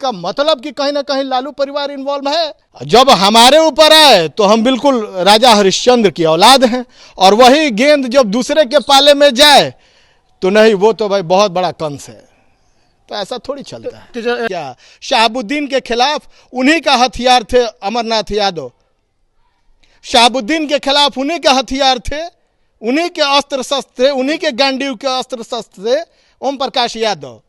इसका मतलब कि कहीं ना कहीं लालू परिवार इन्वॉल्व है। जब हमारे ऊपर आए तो हम बिल्कुल राजा हरिश्चंद्र की औलाद हैं, और वही गेंद जब दूसरे के पाले में जाए तो नहीं, वो तो भाई बहुत बड़ा कंस है। तो ऐसा थोड़ी चलता है। क्या शहाबुद्दीन के खिलाफ उन्हीं का हथियार थे अमरनाथ यादव, शहाबुद्दीन के खिलाफ उन्हीं के हथियार थे, उन्हीं के अस्त्र शस्त्र थे, उन्हीं के गांडीव के अस्त्र शस्त्र थे ओम प्रकाश यादव।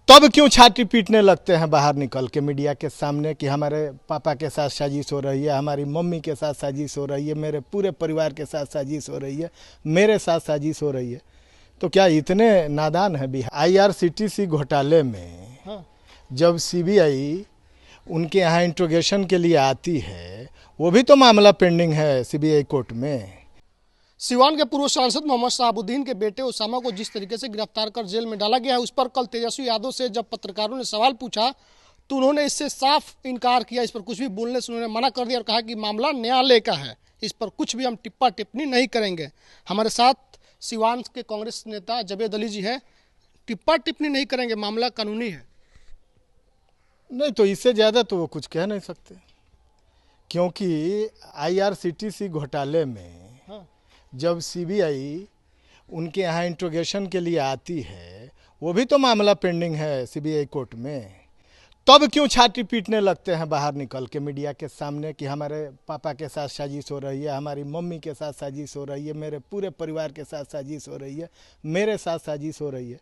तब क्यों छाती पीटने लगते हैं बाहर निकल के मीडिया के सामने कि हमारे पापा के साथ साजिश हो रही है, हमारी मम्मी के साथ साजिश हो रही है, मेरे पूरे परिवार के साथ साजिश हो रही है, मेरे साथ साजिश हो रही है। तो क्या इतने नादान है बिहार? IRCTC घोटाले में जब CBI उनके यहाँ इंट्रोगेशन के लिए आती है, वो भी तो मामला पेंडिंग है CBI कोर्ट में। सिवान के पूर्व सांसद मोहम्मद शहाबुद्दीन के बेटे उसामा को जिस तरीके से गिरफ्तार कर जेल में डाला गया है, उस पर कल तेजस्वी यादव से जब पत्रकारों ने सवाल पूछा तो उन्होंने इससे साफ इनकार किया। इस पर कुछ भी बोलने से उन्होंने मना कर दिया और कहा कि मामला न्यायालय का है, इस पर कुछ भी हम टिप्पा टिप्पणी नहीं करेंगे। हमारे साथ सिवान के कांग्रेस नेता जावेद अली जी हैं। टिप्पा टिप्पणी नहीं करेंगे, मामला कानूनी है। नहीं तो इससे ज़्यादा तो वो कुछ कह नहीं सकते, क्योंकि IRCTC घोटाले में जब CBI उनके यहाँ इंट्रोगेशन के लिए आती है, वो भी तो मामला पेंडिंग है CBI कोर्ट में। तब क्यों छाती पीटने लगते हैं बाहर निकल के मीडिया के सामने कि हमारे पापा के साथ साजिश हो रही है, हमारी मम्मी के साथ साजिश हो रही है, मेरे पूरे परिवार के साथ साजिश हो रही है, मेरे साथ साजिश हो रही है।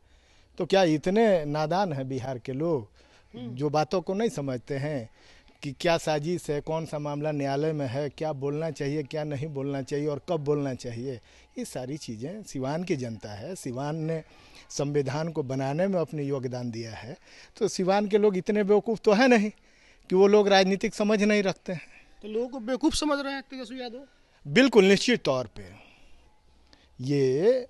तो क्या इतने नादान हैं बिहार के लोग जो बातों को नहीं समझते हैं कि क्या साजिश है, कौन सा मामला न्यायालय में है, क्या बोलना चाहिए, क्या नहीं बोलना चाहिए और कब बोलना चाहिए? ये सारी चीज़ें सिवान की जनता है। सिवान ने संविधान को बनाने में अपनी योगदान दिया है, तो सिवान के लोग इतने बेवकूफ़ तो है नहीं कि वो लोग राजनीतिक समझ नहीं रखते हैं। तो लोगों को बेवकूफ़ समझ रहे हैं तेजस्वी यादव? बिल्कुल निश्चित तौर पे ये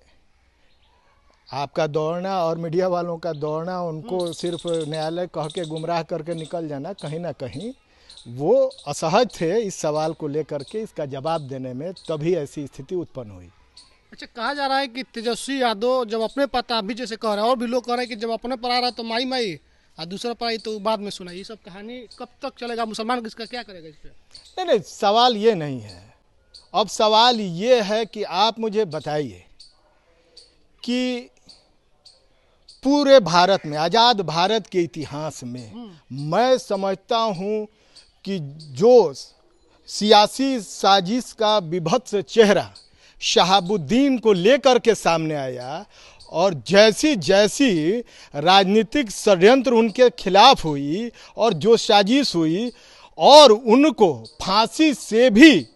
आपका दौड़ना और मीडिया वालों का दौड़ना, उनको सिर्फ न्यायालय कह के गुमराह करके निकल जाना, कहीं ना कहीं वो असहज थे इस सवाल को लेकर के इसका जवाब देने में, तभी ऐसी स्थिति उत्पन्न हुई। अच्छा, कहा जा रहा है कि तेजस्वी यादव जब अपने पर, अभी जैसे कह रहे हैं और भी लोग कह रहे हैं कि जब अपने पर आ रहा है तो माई माई और दूसरा पर आई तो बाद में सुनाई। ये सब कहानी कब तक चलेगा? मुसलमान इसका क्या करेगा इस पर? नहीं, सवाल ये नहीं है। अब सवाल ये है कि आप मुझे बताइए कि पूरे भारत में, आज़ाद भारत के इतिहास में, मैं समझता हूँ कि जो सियासी साजिश का विभत्स चेहरा शहाबुद्दीन को लेकर के सामने आया और जैसी जैसी राजनीतिक षड्यंत्र उनके खिलाफ हुई और जो साजिश हुई और उनको फांसी से भी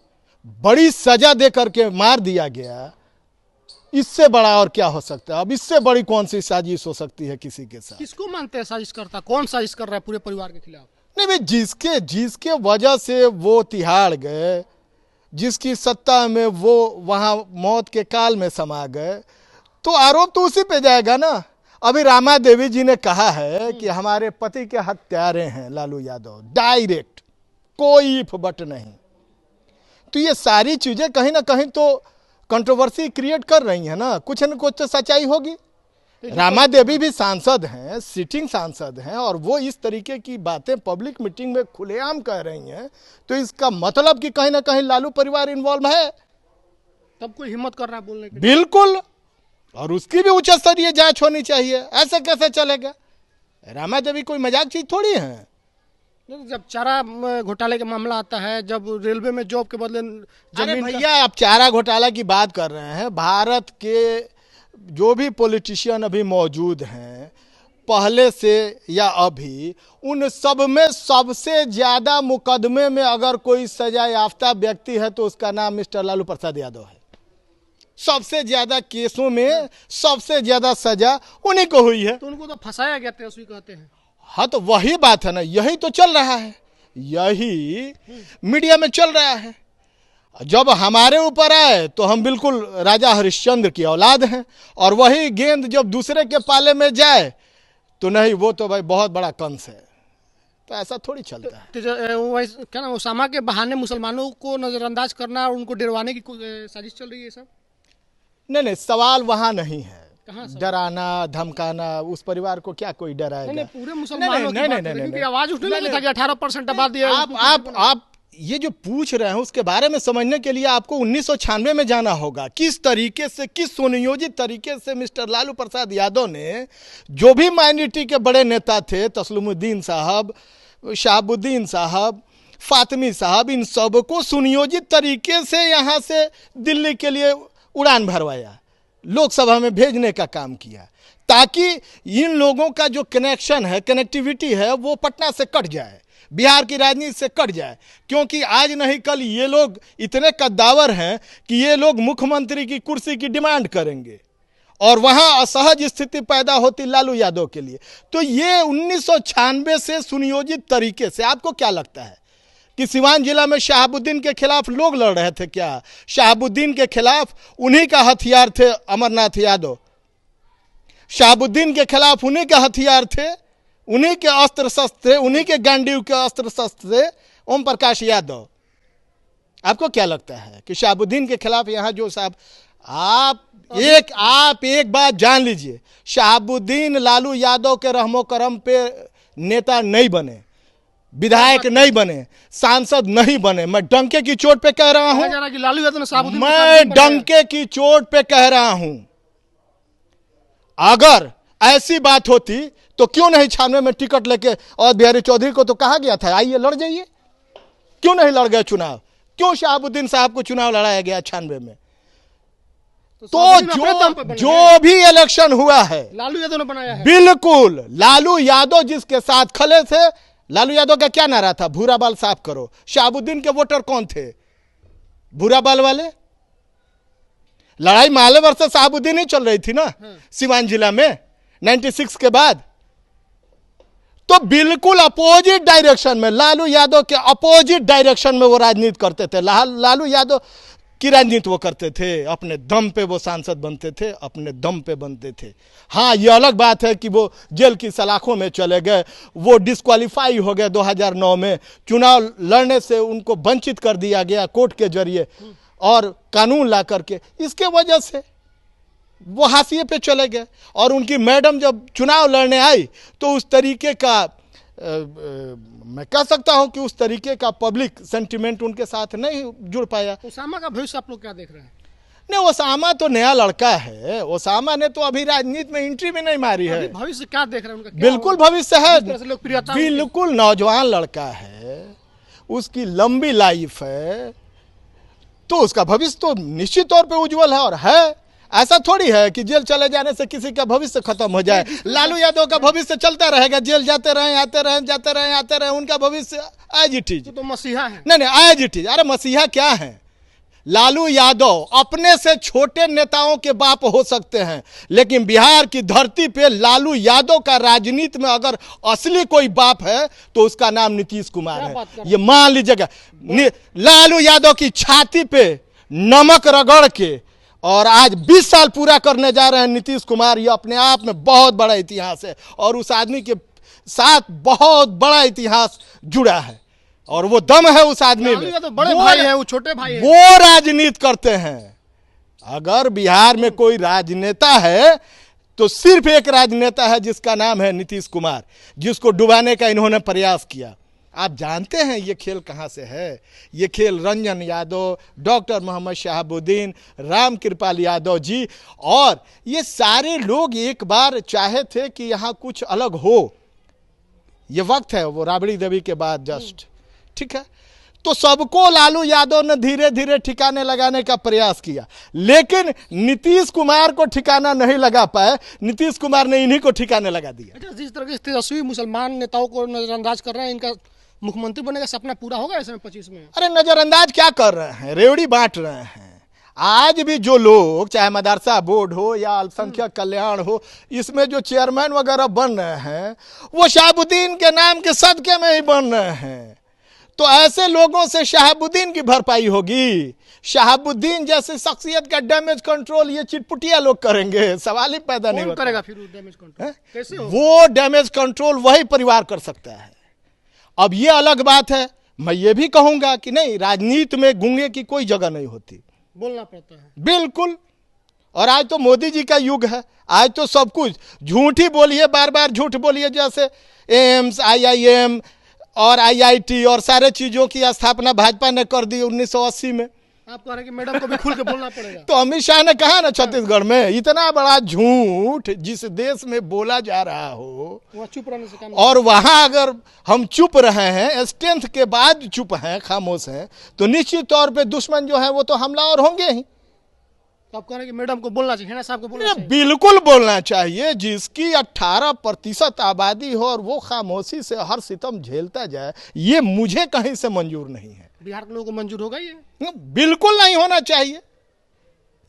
बड़ी सजा दे करके मार दिया गया, इससे बड़ा और क्या हो सकता है? अब इससे बड़ी कौन सी साजिश हो सकती है किसी के साथ? किसको मानते हैं साजिश करता? कौन साजिश कर रहा है पूरे परिवार के खिलाफ? नहीं भाई, जिसके वजह से वो तिहाड़ गए, जिसकी सत्ता में वो वहाँ मौत के काल में समा गए, तो आरोप तो उसी पे जाएगा ना। अभी रामा देवी जी ने कहा है कि हमारे पति के हत्यारे हैं लालू यादव, डायरेक्ट, कोई इफ बट नहीं। तो ये सारी चीजें कहीं ना कहीं तो कंट्रोवर्सी क्रिएट कर रही है ना, कुछ न कुछ तो सच्चाई होगी। रामा देवी भी सांसद हैं, सिटिंग सांसद हैं, और वो इस तरीके की बातें पब्लिक मीटिंग में खुलेआम कह रही हैं, तो इसका मतलब कि कहीं ना कहीं लालू परिवार इन्वॉल्व है। तब कोई हिम्मत कर रहा है बोलने की? बिल्कुल, और उसकी भी उच्च स्तरीय जांच होनी चाहिए। ऐसे कैसे चलेगा? रामा देवी कोई मजाक चीज थोड़ी है। जब चारा घोटाले का मामला आता है, जब रेलवे में जॉब के बदले अरे भैया, आप चारा घोटाला की बात कर रहे हैं। भारत के जो भी पॉलिटिशियन अभी मौजूद हैं, पहले से या अभी, उन सब में सबसे ज्यादा मुकदमे में अगर कोई सजा याफ्ता व्यक्ति है तो उसका नाम मिस्टर लालू प्रसाद यादव है। सबसे ज्यादा केसों में सबसे ज्यादा सजा उन्हीं को हुई है। तो उनको तो फंसाया गया तेजस्वी कहते हैं। हाँ, तो वही बात है ना, यही तो चल रहा है, यही मीडिया में चल रहा है। जब हमारे ऊपर आए तो हम बिल्कुल राजा हरिश्चंद्र की औलाद हैं, और वही गेंद जब दूसरे के पाले में जाए तो नहीं, वो तो भाई बहुत बड़ा कंस है। तो ऐसा थोड़ी चलता है। क्या ना, उसामा के बहाने मुसलमानों को नजरअंदाज करना और उनको डरवाने की साजिश चल रही है सब? नहीं, सवाल वहाँ नहीं है। कहाँ से? डराना धमकाना, उस परिवार को क्या कोई डराएगा? नहीं, पूरे मुसलमानों की बात कर रहे हैं, क्योंकि आवाज उठने लगा था कि 18% आबादी है। आप ये जो पूछ रहे हैं उसके बारे में समझने के लिए आपको 1996 में जाना होगा। किस तरीके से, किस सुनियोजित तरीके से मिस्टर लालू प्रसाद यादव ने जो भी माइनॉरिटी के बड़े नेता थे, तस्लीमुद्दीन साहब, शहाबुद्दीन साहब, फातिमी साहब, इन सबको सुनियोजित तरीके से यहाँ से दिल्ली के लिए उड़ान भरवाया, लोकसभा में भेजने का काम किया, ताकि इन लोगों का जो कनेक्शन है, कनेक्टिविटी है, वो पटना से कट जाए, बिहार की राजनीति से कट जाए। क्योंकि आज नहीं कल ये लोग इतने कद्दावर हैं कि ये लोग मुख्यमंत्री की कुर्सी की डिमांड करेंगे और वहां असहज स्थिति पैदा होती लालू यादव के लिए। तो ये 1996 से सुनियोजित तरीके से, आपको क्या लगता है कि सिवान जिला में शहाबुद्दीन के खिलाफ लोग लड़ रहे थे क्या? शहाबुद्दीन के खिलाफ उन्हीं का हथियार थे अमरनाथ यादव, शहाबुद्दीन के खिलाफ उन्हीं के हथियार थे, उन्हीं के अस्त्र शस्त्र थे, उन्हीं के गांडीव के अस्त्र शस्त्र थे ओम प्रकाश यादव। आपको क्या लगता है कि शहाबुद्दीन के खिलाफ यहाँ जो साहब, आप एक बात जान लीजिए, शहाबुद्दीन लालू यादव के रहमो करम पे नेता नहीं बने, विधायक नहीं बने, सांसद नहीं बने। मैं डंके की चोट पे कह रहा हूं, लालू यादव ने शहाबुद्दीन, मैं डंके की चोट पे कह रहा हूं। अगर ऐसी बात होती तो क्यों नहीं 96 में टिकट लेके, और बिहारी चौधरी को तो कहा गया था आइए लड़ जाइए, क्यों नहीं लड़ गए चुनाव? क्यों शहाबुद्दीन साहब को चुनाव लड़ाया गया 96 में? तो जो भी इलेक्शन हुआ है लालू यादव ने बनाया है। बिल्कुल, लालू यादव जिसके साथ खड़े थे, लालू यादव का क्या नारा था? भूरा बाल साफ करो। शहाबुद्दीन के वोटर कौन थे? भूरा बाल वाले। लड़ाई माले वर्सेस शहाबुद्दीन ही चल रही थी ना सिवान जिला में 96 के बाद। तो बिल्कुल अपोजिट डायरेक्शन में, लालू यादव के अपोजिट डायरेक्शन में वो राजनीति करते थे। लालू यादव की राजनीति वो करते थे, अपने दम पे वो सांसद बनते थे, अपने दम पे बनते थे। हाँ, ये अलग बात है कि वो जेल की सलाखों में चले गए, वो डिस्क्वालीफाई हो गए 2009 में, चुनाव लड़ने से उनको वंचित कर दिया गया कोर्ट के जरिए और कानून ला करके। इसके वजह से वो हाशिए पे चले गए। और उनकी मैडम जब चुनाव लड़ने आई तो उस तरीके का मैं कह सकता हूं कि उस तरीके का पब्लिक सेंटिमेंट उनके साथ नहीं जुड़ पाया। ओसामा का भविष्य आप लोग क्या देख रहे हैं? नहीं, ओसामा तो नया लड़का है, ओसामा ने तो अभी राजनीति में एंट्री भी नहीं मारी है। भविष्य क्या देख रहे हैं उनका? बिल्कुल भविष्य है, लोकप्रियता, बिल्कुल नौजवान लड़का है, उसकी लंबी लाइफ है, तो उसका भविष्य तो निश्चित तौर पे उज्जवल है। और है, ऐसा थोड़ी है कि जेल चले जाने से किसी का भविष्य खत्म हो जाए। लालू यादव का भविष्य चलता रहेगा, जेल जाते रहे, आते रहे, जाते रहे, आते रहे, उनका भविष्य एज इट इज। तो मसीहा है। नहीं, एज इट इज। अरे मसीहा क्या है? लालू यादव अपने से छोटे नेताओं के बाप हो सकते हैं, लेकिन बिहार की धरती पे लालू यादव का राजनीति में अगर असली कोई बाप है तो उसका नाम नीतीश कुमार है। ये मान लीजिएगा, लालू यादव की छाती पे नमक रगड़ के और आज 20 साल पूरा करने जा रहे हैं नीतीश कुमार। ये अपने आप में बहुत बड़ा इतिहास है और उस आदमी के साथ बहुत बड़ा इतिहास जुड़ा है और वो दम है उस आदमी में। तो बड़े भाई हैं, वो छोटे भाई हैं, वो राजनीति करते हैं। अगर बिहार में कोई राजनेता है तो सिर्फ एक राजनेता है जिसका नाम है नीतीश कुमार, जिसको डुबाने का इन्होंने प्रयास किया। आप जानते हैं ये खेल कहाँ से है? ये खेल रंजन यादव, डॉक्टर मोहम्मद शहाबुद्दीन, राम कृपाल यादव जी और ये सारे लोग एक बार चाहे थे कि यहाँ कुछ अलग हो। ये वक्त है वो राबड़ी देवी के बाद जस्ट, ठीक है। तो सबको लालू यादव ने धीरे धीरे ठिकाने लगाने का प्रयास किया, लेकिन नीतीश कुमार को ठिकाना नहीं लगा पाए। नीतीश कुमार ने इन्हीं को ठिकाने लगा दिया। जिस तरह से तेजस्वी मुसलमान नेताओं को नजरअंदाज कर रहे हैं, इनका मुख्यमंत्री बनने का सपना पूरा होगा ऐसे में 25 में? अरे नजरअंदाज क्या कर रहे हैं, रेवड़ी बांट रहे हैं। आज भी जो लोग, चाहे मदरसा बोर्ड हो या अल्पसंख्यक कल्याण हो, इसमें जो चेयरमैन वगैरह बन रहे हैं वो शहाबुद्दीन के नाम के सदके में ही बन रहे हैं। तो ऐसे लोगों से शहाबुद्दीन की भरपाई होगी? शहाबुद्दीन जैसे शख्सियत का डैमेज कंट्रोल ये चिटपुटिया लोग करेंगे? सवाल ही पैदा नहीं होता। करेगा फिर डैमेज कंट्रोल? कैसे होगा? वो डैमेज कंट्रोल वही परिवार कर सकता है। अब ये अलग बात है, मैं ये भी कहूंगा कि नहीं, राजनीति में गूंगे की कोई जगह नहीं होती, बोलना पड़ता है। बिल्कुल। और आज तो मोदी जी का युग है, आज तो सब कुछ झूठ ही बोलिए, बार बार झूठ बोलिए। जैसे एम्स, IIM और IIT और सारे चीज़ों की स्थापना भाजपा ने कर दी 1980 में। आप कह रहे हैं कि मैडम को भी खुल के बोलना पड़ेगा। तो अमित शाह ने कहा ना छत्तीसगढ़ में, इतना बड़ा झूठ जिस देश में बोला जा रहा हो, वहाँ चुप रहने से काम और वहां अगर हम चुप रहे हैं, स्ट्रेंथ के बाद चुप हैं, खामोश हैं, तो निश्चित तौर पे दुश्मन जो है वो तो हमलावर होंगे ही। तो आप कह रहे हैं कि मैडम को बोलना चाहिए, हेना साहब को बोलना चाहिए। बिल्कुल बोलना चाहिए। जिसकी 18% आबादी हो और वो खामोशी से हर सितम झेलता जाए, ये मुझे कहीं से मंजूर नहीं है। बिहार के लोगों को मंजूर होगा ये? बिल्कुल नहीं होना चाहिए।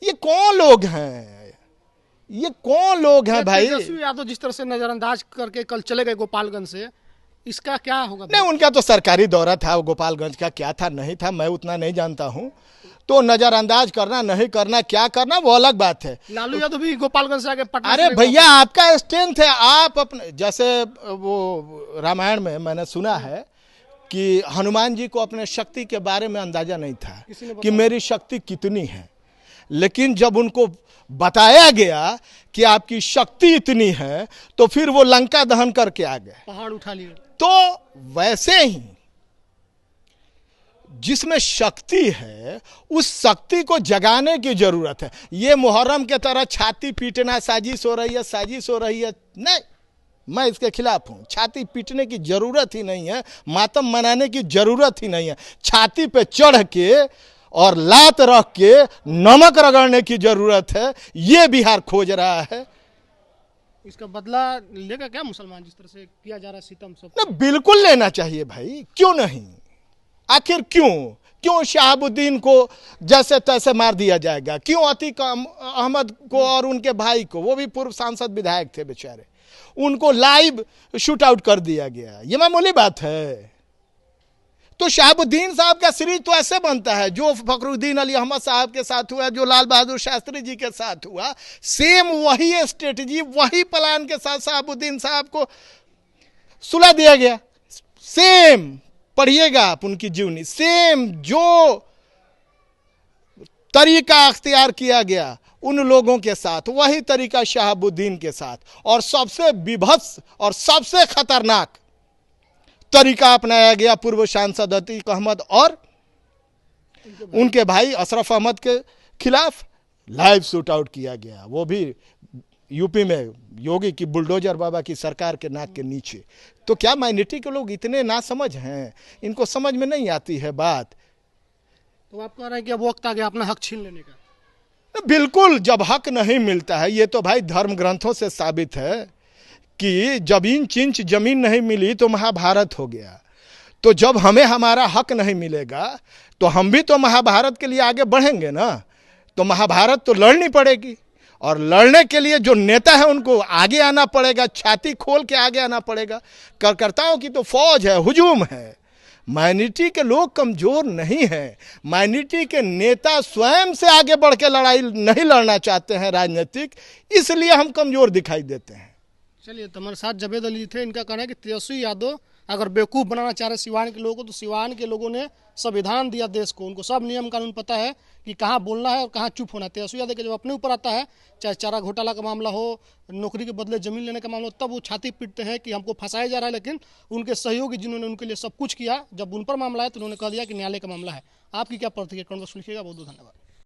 ये कौन लोग हैं, ये कौन लोग हैं भाई? तेजस्वी यादव जिस तरह से नजरअंदाज करके कल चले गए गोपालगंज से, इसका क्या होगा? नहीं, उनका तो सरकारी दौरा था, वो गोपालगंज का क्या था नहीं था मैं उतना नहीं जानता हूँ। तो नजरअंदाज करना नहीं करना, क्या करना, वो अलग बात है। लालू यादव भी गोपालगंज से आगे पटना। अरे भैया, आपका स्ट्रेंथ है, आप अपने, जैसे वो रामायण में मैंने सुना है कि हनुमान जी को अपने शक्ति के बारे में अंदाजा नहीं था कि मेरी शक्ति कितनी है, लेकिन जब उनको बताया गया कि आपकी शक्ति इतनी है, तो फिर वो लंका दहन करके आ गए, पहाड़ उठा लिए। तो वैसे ही जिसमें शक्ति है, उस शक्ति को जगाने की जरूरत है। ये मुहर्रम के तरह छाती पीटना, साजिश हो रही है, साजिश हो रही है, नहीं, मैं इसके खिलाफ हूं। छाती पीटने की जरूरत ही नहीं है, मातम मनाने की जरूरत ही नहीं है। छाती पे चढ़ के और लात रख के नमक रगड़ने की जरूरत है। ये बिहार खोज रहा है। इसका बदला लेगा क्या मुसलमान, जिस तरह से किया जा रहा है सितम सब? ना, बिल्कुल लेना चाहिए भाई, क्यों नहीं। आखिर क्यों शहाबुद्दीन को जैसे तैसे मार दिया जाएगा? क्यों अतीक अहमद को और उनके भाई को, वो भी पूर्व सांसद विधायक थे बेचारे, उनको लाइव शूट आउट कर दिया गया? ये मामूली बात है? तो शहाबुद्दीन साहब का सीरीज तो ऐसे बनता है, जो फखरुद्दीन अली अहमद साहब के साथ हुआ, जो लाल बहादुर शास्त्री जी के साथ हुआ, सेम वही स्ट्रेटजी, वही प्लान के साथ शहाबुद्दीन साहब को सुला दिया गया। सेम, पढ़िएगा आप उनकी जीवनी, सेम जो तरीका अख्तियार किया गया उन लोगों के साथ, वही तरीका शहाबुद्दीन के साथ, और सबसे विभत्स और सबसे खतरनाक तरीका अपनाया गया पूर्व सांसद अतीक अहमद और उनके भाई अशरफ अहमद के खिलाफ लाइव शूट आउट किया गया, वो भी यूपी में योगी की बुलडोजर बाबा की सरकार के नाक के नीचे। तो क्या माइनॉरिटी के लोग इतने नासमझ हैं, इनको समझ में नहीं आती है बात? तो आप कह रहे हैं कि अब वक्त आ गया अपना हक छीन लेने का? बिल्कुल, जब हक नहीं मिलता है, ये तो भाई धर्म ग्रंथों से साबित है कि जब इंच इंच जमीन नहीं मिली तो महाभारत हो गया। तो जब हमें हमारा हक नहीं मिलेगा तो हम भी तो महाभारत के लिए आगे बढ़ेंगे ना। तो महाभारत तो लड़नी पड़ेगी, और लड़ने के लिए जो नेता है उनको आगे आना पड़ेगा, छाती खोल के आगे आना पड़ेगा। कार्यकर्ताओं की तो फौज है, हुजूम है। माइनॉरिटी के लोग कमजोर नहीं हैं, माइनॉरिटी के नेता स्वयं से आगे बढ़ के लड़ाई नहीं लड़ना चाहते हैं राजनीतिक, इसलिए हम कमजोर दिखाई देते हैं। चलिए, तो हमारे साथ जावेद अली थे। इनका कहना है कि तेजस्वी यादव अगर बेवकूफ़ बनाना चाह रहे सिवान के लोगों को, तो सिवान के लोगों ने संविधान दिया देश को, उनको सब नियम कानून पता है कि कहाँ बोलना है और कहाँ चुप होना है। तेजस्वी यादव के जब अपने ऊपर आता है, चाहे चारा घोटाला का मामला हो, नौकरी के बदले जमीन लेने का मामला हो, तब वो छाती पीटते हैं कि हमको फंसाया जा रहा है। लेकिन उनके सहयोगी जिन्होंने उनके लिए सब कुछ किया, जब उन पर मामला है तो उन्होंने कह दिया कि न्यायालय का मामला है। आपकी क्या प्रतिक्रिया? कमेंट बॉक्स में लिखिएगा। बहुत बहुत धन्यवाद।